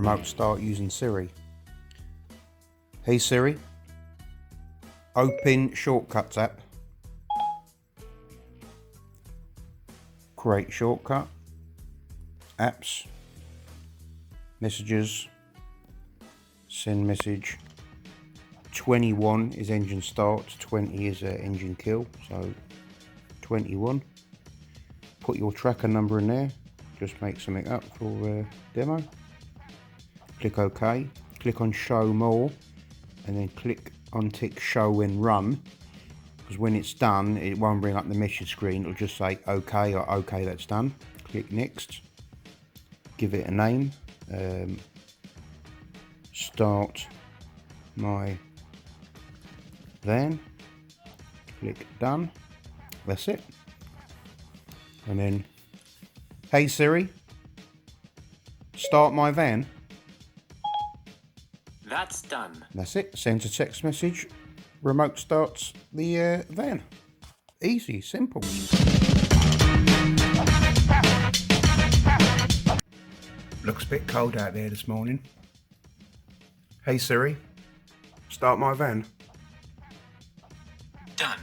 remote start using Siri. Hey Siri, open Shortcuts app. Create shortcut. Apps. Messages. Send message. 21 is engine start, 20 is engine kill, so 21. Put your tracker number in there, just make something up for demo. Click OK, click on show more, and then click on tick show when run, because when it's done it won't bring up the message screen, it'll just say OK or OK, that's done. Click next, give it a name, start my van, click done, that's it. And then, hey Siri, start my van. That's done. That's it, sends a text message, remote starts the van. Easy, simple. Looks a bit cold out there this morning. Hey Siri, start my van. Done.